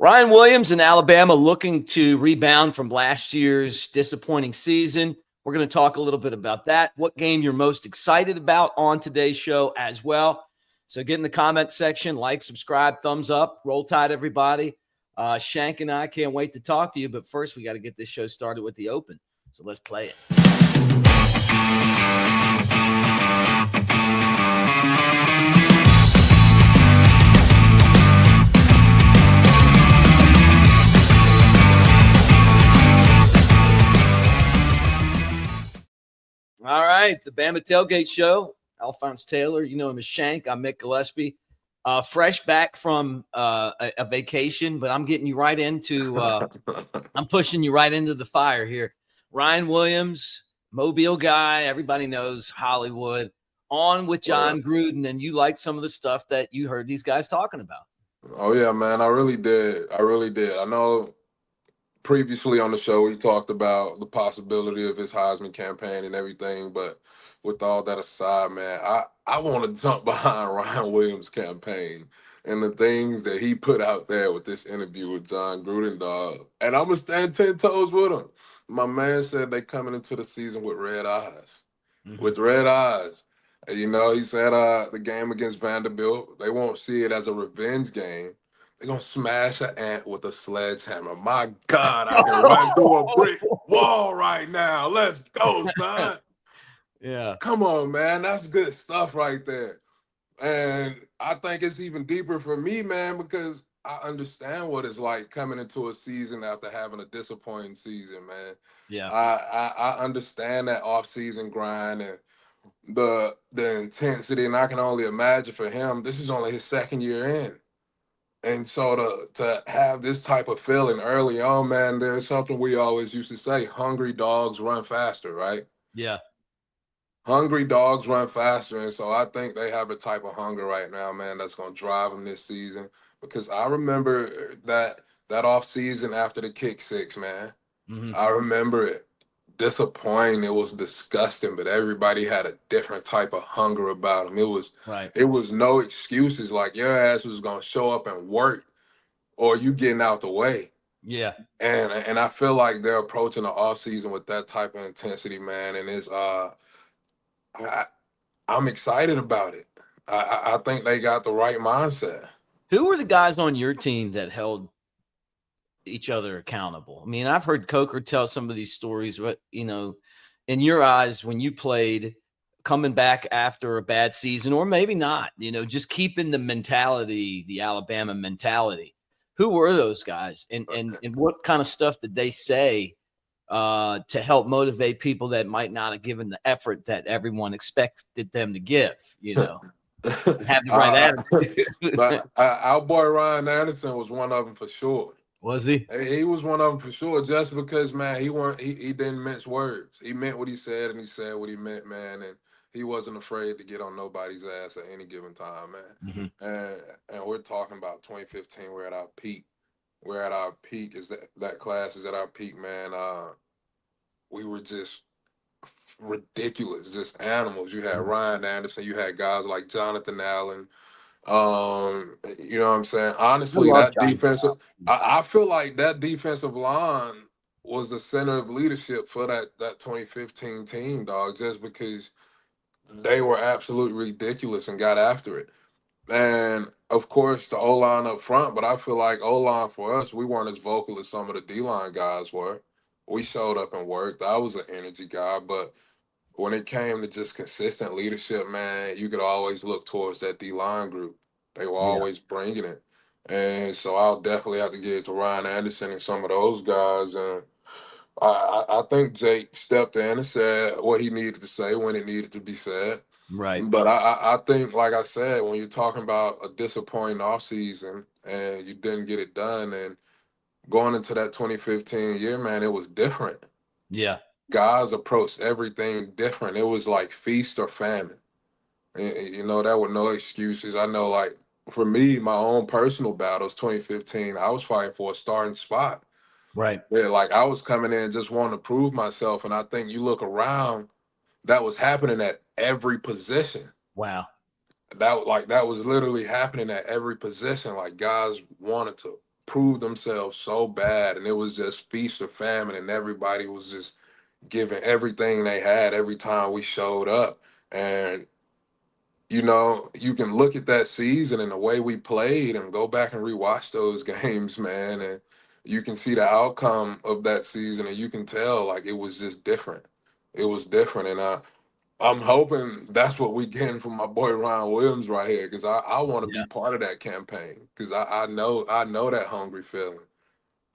Ryan Williams in Alabama looking to rebound from last year's disappointing season. We're going to talk a little bit about that, what game you're most excited about on today's show as well. So get in the comment section, like, subscribe, thumbs up, roll tide, everybody. Shank and I can't wait to talk to you, but first we got to get this show started with the open. So let's play it. All right, the Bama Tailgate Show. Alphonse Taylor, you know him as Shank. I'm Mick Gillespie. Fresh back from a vacation, but I'm getting you right into I'm pushing you right into the fire here. Ryan Williams, Mobile guy, everybody knows Hollywood, on with Jon Gruden, and you liked some of the stuff that you heard these guys talking about. Oh, yeah, man, I really did. I know previously on the show we talked about the possibility of his Heisman campaign and everything, but with all that aside, man, I want to jump behind Ryan Williams' campaign and the things that he put out there with this interview with Jon Gruden, dog. And I'm gonna stand 10 toes with him. My man said they coming into the season with red eyes. With red eyes. And, he said the game against Vanderbilt, they won't see it as a revenge game. They're going to smash an ant with a sledgehammer. My God, I can run through a brick wall right now. Let's go, son. Yeah. Come on, man. That's good stuff right there. And I think it's even deeper for me, man, because I understand what it's like coming into a season after having a disappointing season, man. Yeah. I understand that off-season grind and the intensity, and I can only imagine for him, this is only his second year in. And so to have this type of feeling early on, man, there's something we always used to say, hungry dogs run faster, right? Yeah. Hungry dogs run faster. And so I think they have a type of hunger right now, man, that's going to drive them this season. Because I remember that off season after the kick six, man. I remember it. Disappointing. It was disgusting, but everybody had a different type of hunger about them. It was no excuses. Like your ass was gonna show up and work, or you getting out the way. Yeah. And I feel like they're approaching the off season with that type of intensity, man. And I'm excited about it. I think they got the right mindset. Who were the guys on your team that held each other accountable? I mean, I've heard Coker tell some of these stories, but in your eyes, when you played coming back after a bad season, or maybe not, just keeping the mentality, the Alabama mentality, who were those guys and what kind of stuff did they say to help motivate people that might not have given the effort that everyone expected them to give, have the right attitude? But our boy Ryan Anderson was one of them for sure. Was he? He was one of them for sure. Just because, man, he didn't mince words. He meant what he said, and he said what he meant, man. And he wasn't afraid to get on nobody's ass at any given time, man. And we're talking about 2015. We're at our peak. We're at our peak. Is that class is at our peak, man? We were just ridiculous, just animals. You had Ryan Anderson. You had guys like Jonathan Allen. You know what I'm saying? Honestly, that defensive, I feel like that defensive line was the center of leadership for that 2015 team, dog, just because they were absolutely ridiculous and got after it. And of course, the O line up front, but I feel like O line for us, we weren't as vocal as some of the D line guys were. We showed up and worked. I was an energy guy, but when it came to just consistent leadership, man, you could always look towards that D line group. They were always bringing it. And so I'll definitely have to give it to Ryan Anderson and some of those guys. And I think Jake stepped in and said what he needed to say when it needed to be said. Right. But I think, like I said, when you're talking about a disappointing offseason and you didn't get it done, and going into that 2015 year, man, it was different. Yeah. Guys approached everything different. It was like feast or famine. And, there were no excuses. I know, like, for me, my own personal battles, 2015, I was fighting for a starting spot. Right. Yeah, like, I was coming in just wanting to prove myself. And I think you look around, that was happening at every position. Wow. That was literally happening at every position. Like, guys wanted to proved themselves so bad, and it was just feast or famine, and everybody was just giving everything they had every time we showed up. And you know, you can look at that season and the way we played and go back and rewatch those games, man, and you can see the outcome of that season, and you can tell like it was just different. It was different, and I'm hoping that's what we getting from my boy Ryan Williams right here, because I want to be Yeah. part of that campaign, because I know that hungry feeling.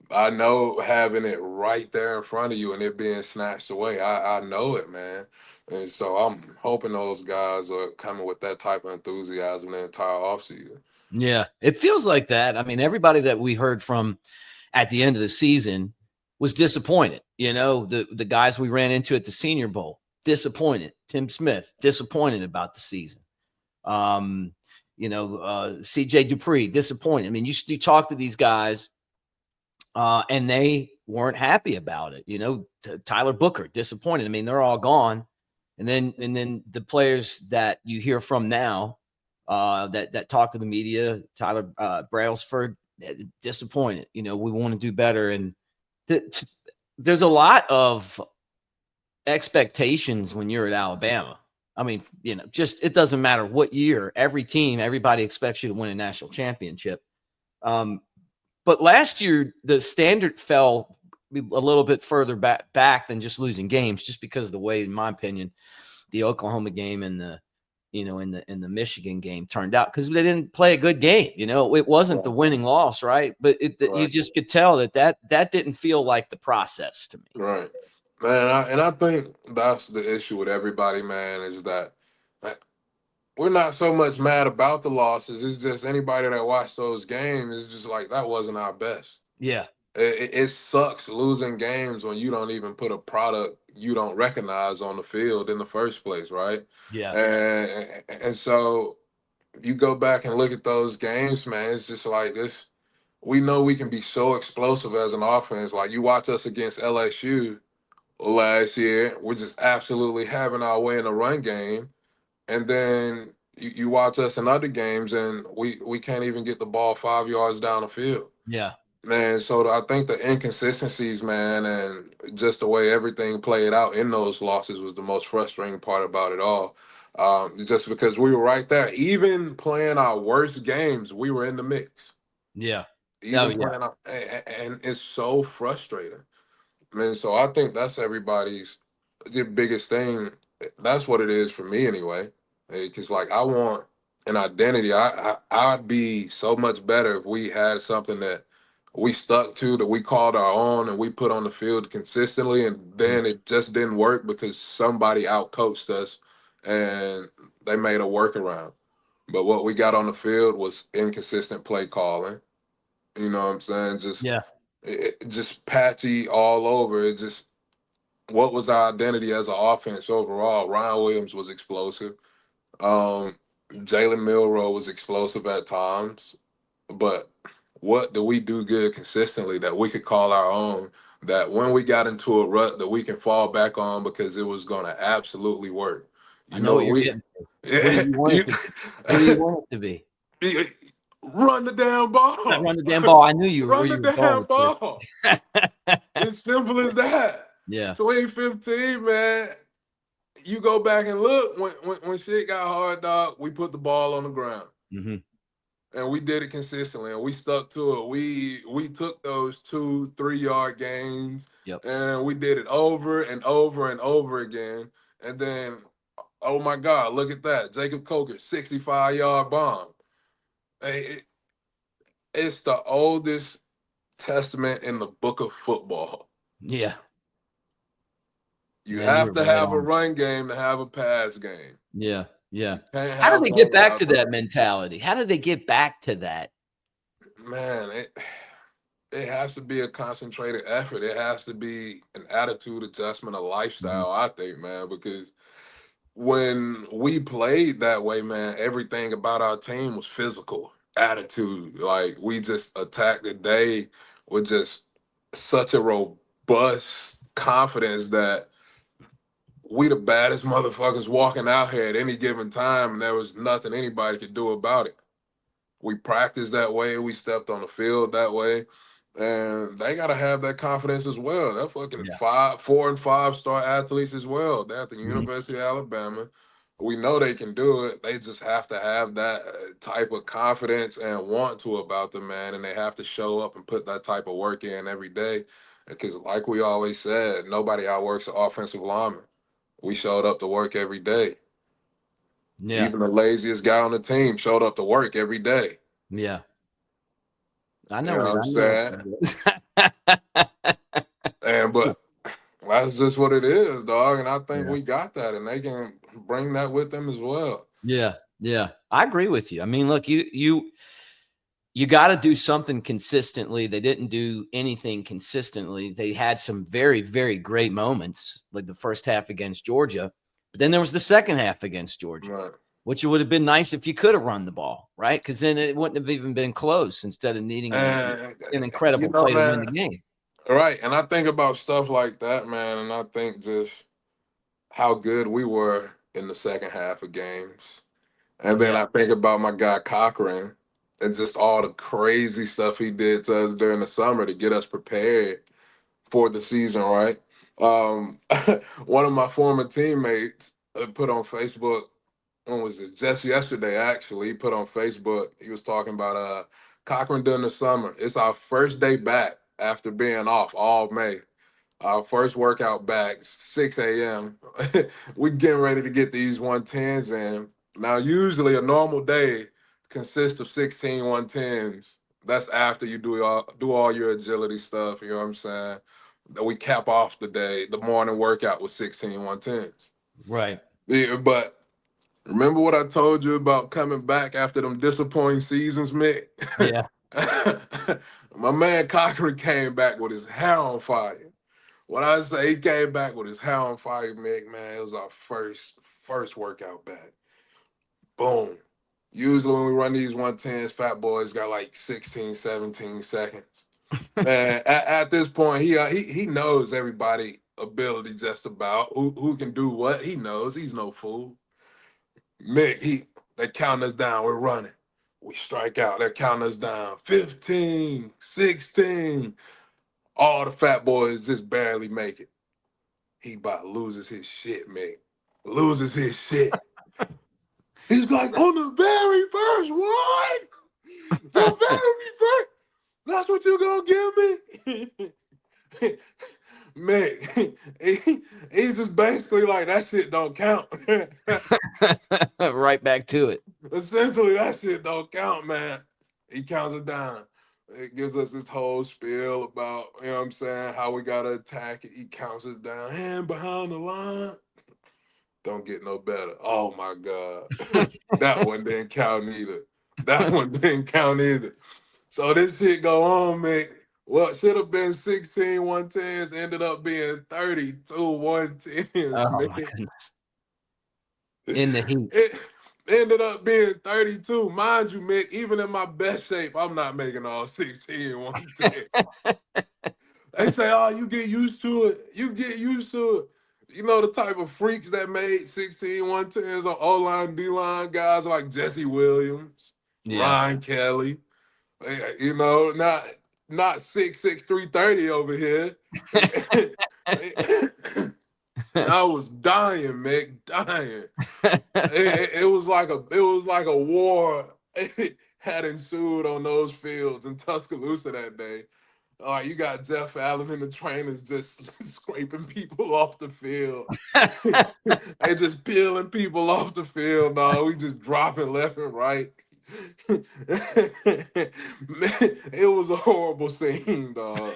I know having it right there in front of you and it being snatched away. I know it, man. And so I'm hoping those guys are coming with that type of enthusiasm the entire offseason. Yeah. It feels like that. I mean, everybody that we heard from at the end of the season was disappointed. You know, the guys we ran into at the Senior Bowl, disappointed. Tim Smith, disappointed about the season. Um, CJ Dupree, disappointed. I mean, you talk to these guys, and they weren't happy about it. You know, Tyler Booker, disappointed. I mean, they're all gone. And then the players that you hear from now, that talk to the media, Tyler Brailsford, disappointed. You know, we want to do better, and there's a lot of expectations when you're at Alabama. I mean, you know, just it doesn't matter what year. Every team, everybody expects you to win a national championship. But last year, the standard fell a little bit further back than just losing games, just because of the way, in my opinion, the Oklahoma game and the in the Michigan game turned out, because they didn't play a good game. You know, it wasn't the winning loss, right? But you Right. just could tell that didn't feel like the process to me. Right. Man, I think that's the issue with everybody, man, is that uh, we're not so much mad about the losses. It's just anybody that watched those games is just like, that wasn't our best. Yeah, It sucks losing games when you don't even put a product you don't recognize on the field in the first place, right? yeah, And so you go back and look at those games, man. It's just like this. We know we can be so explosive as an offense. Like you watch us against LSU last year, we're just absolutely having our way in the run game, and then you watch us in other games, and we can't even get the ball 5 yards down the field. yeah, Man, so I think the inconsistencies, man, and just the way everything played out in those losses was the most frustrating part about it all. Just because we were right there, even playing our worst games, we were in the mix. yeah. Oh Even yeah, playing, and it's so frustrating. Man, so I think that's everybody's the biggest thing. That's what it is for me anyway. Because like I want an identity. I'd be so much better if we had something that we stuck to, that we called our own, and we put on the field consistently. And Mhm. then it just didn't work because somebody outcoached us, and they made a workaround. But what we got on the field was inconsistent play calling. You know what I'm saying? Yeah. Just patchy all over. It just, what was our identity as an offense overall? Ryan Williams was explosive. Um, Jalen Milroe was explosive at times, but what do we do good consistently that we could call our own? That when we got into a rut, that we can fall back on because it was going to absolutely work. I You know know, what you're we getting to. What do you want you, it to be? What do you want it to be? run the damn Not ball, run the damn ball. I knew where run the you were going damn with this. ball. It's simple as that. Yeah. 2015, man. You go back and look when shit got hard, dog. We put the ball on the ground, Hmm. and we did it consistently, and we stuck to it. We took those 2-3 yard gains, Yep. and we did it over and over and over again. And then, oh my God, look at that, Jacob Coker, 65-yard bomb. Hey, it's the oldest testament in the book of football. Yeah. You Man, you have were to right have a on. run game to have a pass game. Yeah. Yeah. You can't How did have they get one back without to that running. mentality? How did they get back to that? Man, it has to be a concentrated effort. It has to be an attitude adjustment, a Mhm. lifestyle, I think, man, because when we played that way, man, everything about our team was physical, attitude. Like we just attacked the day with just such a robust confidence that we the baddest motherfuckers walking out here at any given time, and there was nothing anybody could do about it. We practiced that way. We stepped on the field that way. And they got to have that confidence as well. They're fucking Yeah. 4 and 5 star athletes as well. They're at the Mhm. University of Alabama. We know they can do it. They just have to have that type of confidence and want to about them, man. And they have to show up and put that type of work in every day. Because, like we always said, nobody outworks an offensive lineman. We showed up to work every day. Yeah. Even the laziest guy on the team showed up to work every day. Yeah. I You know know what what I'm I know. saying? And but that's just what it is, dog. And I think Yeah. we got that, and they can bring that with them as well. Yeah. Yeah. I agree with you. I mean, look, you got to do something consistently. They didn't do anything consistently. They had some very, very great moments, like the first half against Georgia, but then there was the second half against Georgia, Right. which would have been nice if you could have run the ball, right? Because then it wouldn't have even been close instead of needing And an incredible play to win man, the game. right. And I think about stuff like that, man, and I think just how good we were in the second half of games. And then Yeah. I think about my guy Cochran and just all the crazy stuff he did to us during the summer to get us prepared for the season, right? Um, one of my former teammates put on Facebook, when was it? Just yesterday, actually, he put on Facebook, he was talking about Cochran during the summer. It's our first day back after being off all May. Our first workout back, 6 a.m. We getting ready to get these 110s in. Now, usually a normal day consists of 16 110s. That's after you do all your agility stuff, you know what I'm saying? Then we cap off the day, the morning workout with 16 110s. Right. Yeah, but remember what I told you about coming back after them disappointing seasons, Mick? Yeah. My man Cochran came back with his hair on fire. When I say he came back with his hair on fire, Mick, man, it was our first workout back. Boom. Usually when we run these 110s, fat boys got like 16, 17 seconds. Man, at this point, he knows everybody ability just about who can do what. He knows. He's no fool. Mick, they count us down. We're running. We strike out. They count us down. 15, 16. All the fat boys just barely make it. He about loses his shit, man. Loses his shit. He's like, on the very first one, the very first. That's what you gonna give me, man. He's just basically like that shit don't count. Right back to it. Essentially, that shit don't count, man. He counts it down. It gives us this whole spiel about, you know what I'm saying, how we gotta attack it. He counts us down. Hand behind the line. Don't get no better. Oh my God. That one didn't count either. That one didn't count either. So this shit go on, man. What should have been 16 110s ended up being 32 110s, Oh man. my goodness. In the heat. It ended up being 32. Mind you, Mick, even in my best shape, I'm not making all 16 110. They say, oh, you get used to it. You get used to it. You know, the type of freaks that made 16 110s on O-line, D-line guys like Jesse Williams, Yeah. Ryan Kelly. You know, not 6'6", 330 over here. I was dying, Mick, dying. It was like a war had ensued on those fields in Tuscaloosa that day. All right, you got Jeff Allen and the trainers just scraping people off the field. They just peeling people off the field, dog. We just dropping left and right. Man, it was a horrible scene, dog.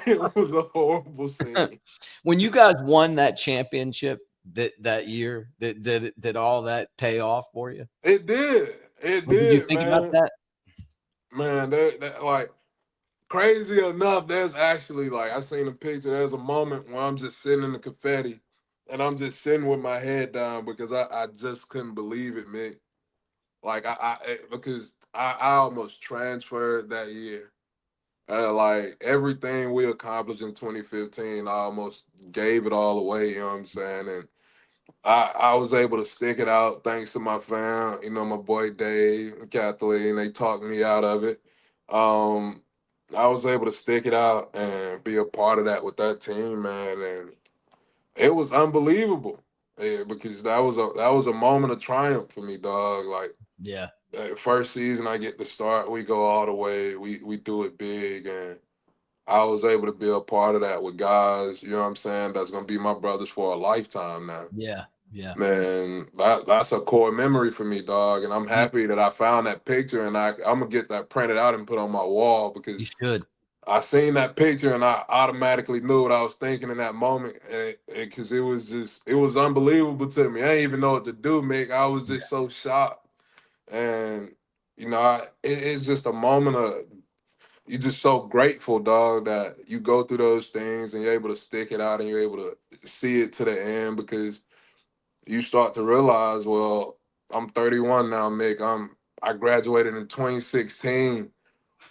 It was a horrible scene. When you guys won that championship that year, did all that pay off for you? It did. It What did you did, think about man. that? Man, that like crazy enough, there's actually like I seen a picture. There's a moment where I'm just sitting in the confetti and I'm just sitting with my head down because I just couldn't believe it, man. Like because I almost transferred that year. Like everything we accomplished in 2015, I almost gave it all away. You know what I'm saying? And I was able to stick it out thanks to my fam, my boy Dave and Kathleen. They talked me out of it. Um, I was able to stick it out and be a part of that with that team, man, and it was unbelievable. Yeah, because that was a moment of triumph for me, dog. Like Yeah. first season, I get to start. We go all the way. We do it big, and I was able to be a part of that with guys. You know what I'm saying? That's gonna be my brothers for a lifetime now. Yeah. Yeah. Man, that's a core memory for me, dog. And I'm You, happy that I found that picture, and I'm gonna get that printed out and put on my wall you because should. I seen that picture and I automatically knew what I was thinking in that moment, and because it was unbelievable to me. I didn't even know what to do, Mick. I was Yeah. just so shocked, and it's just a moment of you're just so grateful, dog, that you go through those things and you're able to stick it out and you're able to see it to the end because you start to realize, well, I'm 31 now, Mick. I graduated in 2016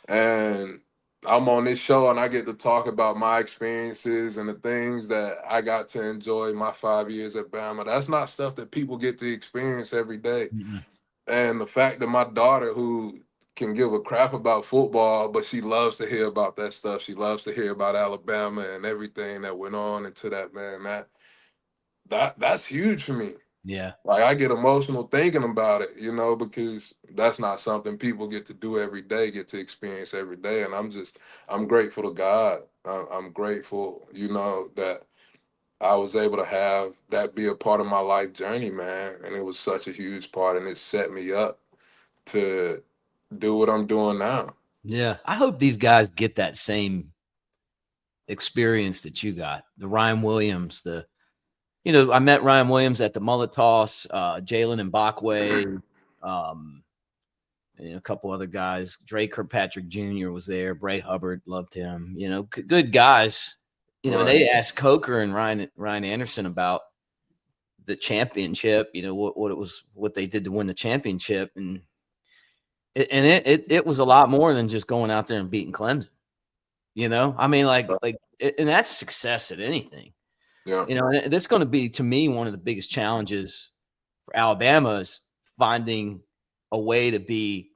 and I'm on this show and I get to talk about my experiences and the things that I got to enjoy my 5 years at Bama. That's not stuff that people get to experience every day. Mm-mm. And the fact that my daughter, who can give a crap about football, but she loves to hear about that stuff. She loves to hear about Alabama and everything that went on into that, man. That's huge for me. Yeah. Like I get emotional thinking about it, because that's not something people get to do every day, get to experience every day. And I'm grateful to God. I'm grateful, that I was able to have that be a part of my life journey, man. And it was such a huge part, and it set me up to do what I'm doing now. Yeah. I hope these guys get that same experience that you got. The Ryan Williams, I met Ryan Williams at the mullet toss, Jalen and Bachway, um, and a couple other guys. Drake Kirkpatrick Jr. was there. Bray Hubbard, loved him. Good guys. And Right. they asked Coker and Ryan Anderson about the championship. What it was, what they did to win the championship, and it was a lot more than just going out there and beating Clemson. I mean, and that's success at anything. Yeah. And that's going to be, to me, one of the biggest challenges for Alabama is finding a way to be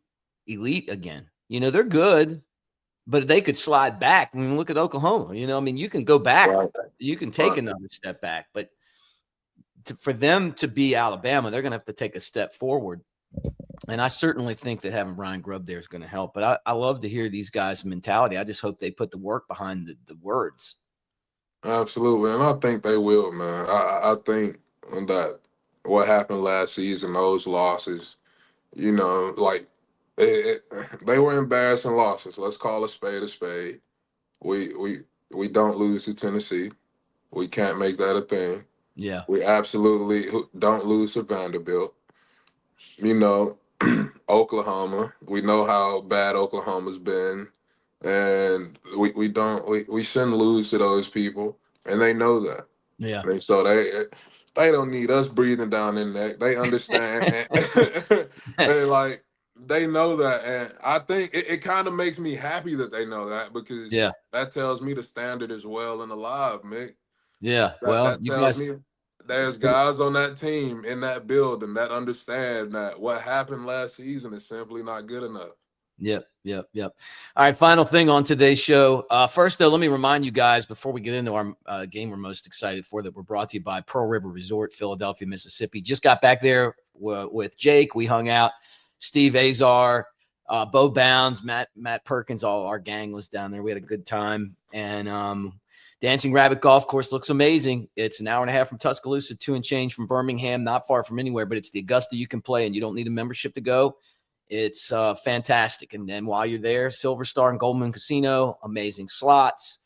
elite again. They're good, but they could slide back. I mean, look at Oklahoma. I mean, you can go back, Right. you can take Right. another step back, but for them to be Alabama, they're going to have to take a step forward. And I certainly think that having Brian Grubb there is going to help. But I love to hear these guys' mentality. I just hope they put the work behind the words. Absolutely. And I think they will, man. I think that what happened last season, those losses, like they were embarrassing losses. Let's call a spade a spade. We don't lose to Tennessee. We can't make that a thing. Yeah. We absolutely don't lose to Vanderbilt. You know, Oklahoma. We know how bad Oklahoma's been, and we shouldn't lose to those people, and they know that. Yeah. And so they don't need us breathing down their neck. They understand, and they know that, and I think it kind of makes me happy that they know that because Yeah. that tells me the standard is well and alive, Mick. Yeah. That Well, that you tells guys, me it's there's good. guys on that team in that building that understand that what happened last season is simply not good enough. Yep. Yep. Yep. All right. Final thing on today's show. First, though, let me remind you guys before we get into our game we're most excited for, that we're brought to you by Pearl River Resort, Philadelphia, Mississippi. Just got back there with Jake. We hung out. Steve Azar, Bo Bounds, Matt Perkins, all our gang was down there. We had a good time. And Dancing Rabbit Golf Course looks amazing. It's an hour and a half from Tuscaloosa, 2 and change from Birmingham, not far from anywhere, but it's the Augusta you can play, and you don't need a membership to go. It's fantastic. And then while you're there, Silver Star and Goldman Casino, amazing slots,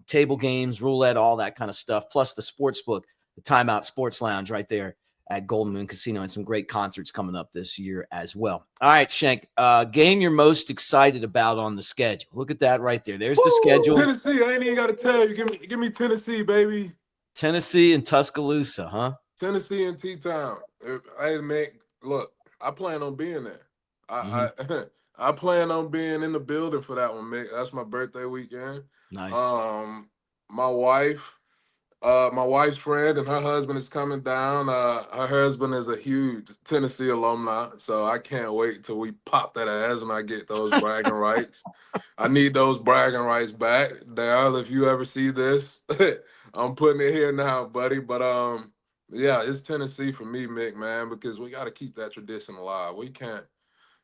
table games, roulette, all that kind of stuff, plus the sports book, the Timeout Sports Lounge right there at Golden Moon Casino, and some great concerts coming up this year as well. All right, Shank, game you're most excited about on the schedule. Look at that right there. There's the Woo! schedule. Tennessee, I ain't even got to tell you. Give me Tennessee, baby. Tennessee and Tuscaloosa, huh? Tennessee and T-Town. Hey, man, look, I plan on being there. Mm-hmm. I I plan on being in the building for that one, Mick. That's my birthday weekend. Nice. Um, my wife My wife's friend and her husband is coming down. Her husband is a huge Tennessee alumni, so I can't wait till we pop that ass and I get those bragging rights. I need those bragging rights back. Dale, if you ever see this, I'm putting it here now, buddy. But yeah, it's Tennessee for me, Mick, man, because we got to keep that tradition alive. We can't.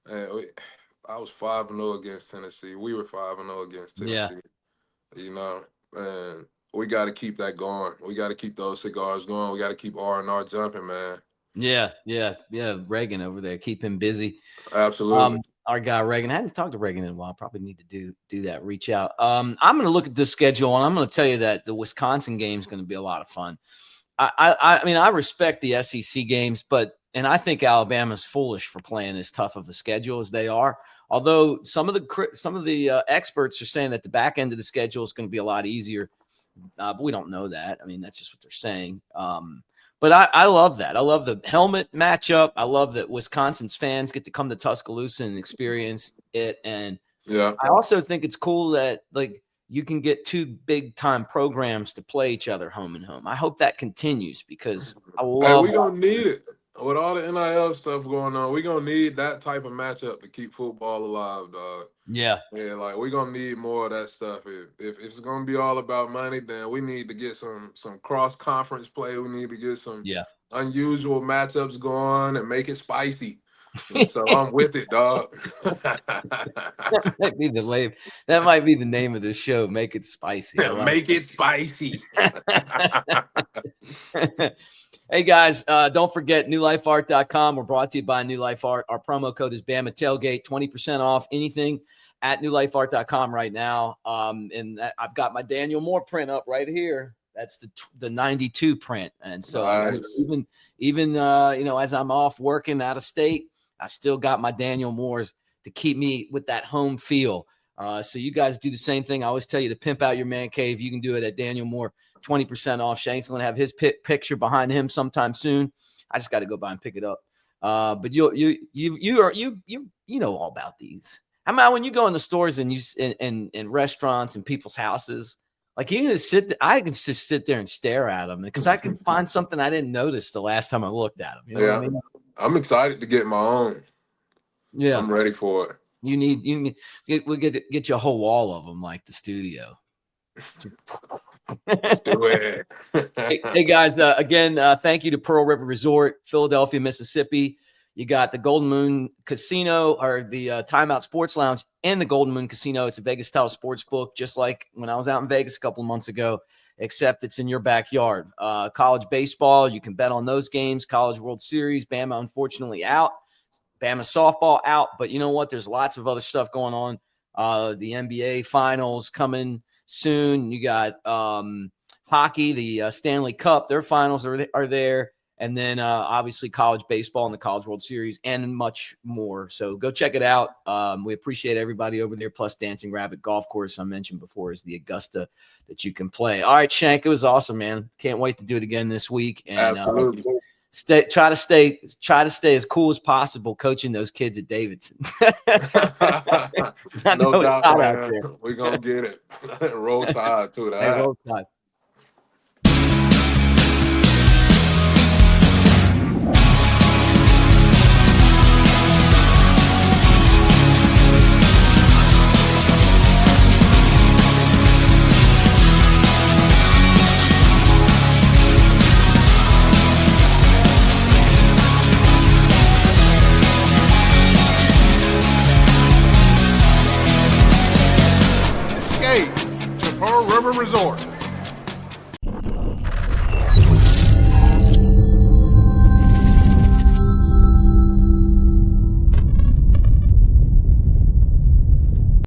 I was 5-0 against Tennessee. We were 5-0 against Yeah. Tennessee. You know, and we got to keep that going. We got to keep those cigars going. We got to keep R&R jumping, man. Yeah. Reagan over there, keep him busy. Absolutely. Our guy Reagan. I hadn't talked to Reagan in a while. Probably need to do that. Reach out. I'm going to look at the schedule, and I'm going to tell you that the Wisconsin game is going to be a lot of fun. I mean, I respect the SEC games, and I think Alabama's foolish for playing as tough of a schedule as they are. Although some of the experts are saying that the back end of the schedule is going to be a lot easier, but we don't know that. I mean, that's just what they're saying. But I love that. I love the helmet matchup. I love that Wisconsin's fans get to come to Tuscaloosa and experience it. And yeah, I also think it's cool that you can get two big time programs to play each other home and home. I hope that continues because I love. We're gonna need it with all the NIL stuff going on. We're gonna need that type of matchup to keep football alive, dog. Yeah. Like we're gonna need more of that stuff. If it's gonna be all about money, then we need to get some cross conference play. We need to get some unusual matchups going and make it spicy. And so I'm with it, dog. That might be the name of the show. Make it spicy. Make it spicy. Hey guys, don't forget newlifeart.com. We're brought to you by New Life Art. Our promo code is Bama Tailgate, 20% off anything at newlifeart.com right now. And I've got my Daniel Moore print up right here. That's the 92 print. And so nice. even as I'm off working out of state, I still got my Daniel Moores to keep me with that home feel. So you guys do the same thing. I always tell you to pimp out your man cave. You can do it at Daniel Moore, 20% off. Shank's going to have his picture behind him sometime soon. I just got to go by and pick it up. But you know all about these. How about when you go in the stores and in restaurants and people's houses, like you can just I can just sit there and stare at them because I can find something I didn't notice the last time I looked at them. You know what I mean? I'm excited to get my own. Yeah, I'm ready for it. We'll get you a whole wall of them like the studio. Let's do it. Hey guys, again, thank you to Pearl River Resort, Philadelphia, Mississippi. You got the Golden Moon Casino or the Timeout Sports Lounge and the Golden Moon Casino. It's a Vegas-style sports book, just like when I was out in Vegas a couple of months ago, except it's in your backyard. College baseball, you can bet on those games. College World Series, Bama unfortunately out. Bama softball out, but you know what? There's lots of other stuff going on. The NBA Finals coming soon. You got hockey, the Stanley Cup. Their finals are there. And then obviously college baseball and the College World Series and much more. So go check it out. We appreciate everybody over there. Plus Dancing Rabbit Golf Course I mentioned before is the Augusta that you can play. All right, Shank, it was awesome, man. Can't wait to do it again this week. And absolutely. Try to stay as cool as possible coaching those kids at Davidson. No doubt, man. We're going to get it. Roll Tide to that. Hey, Roll Tide. To Pearl River Resort.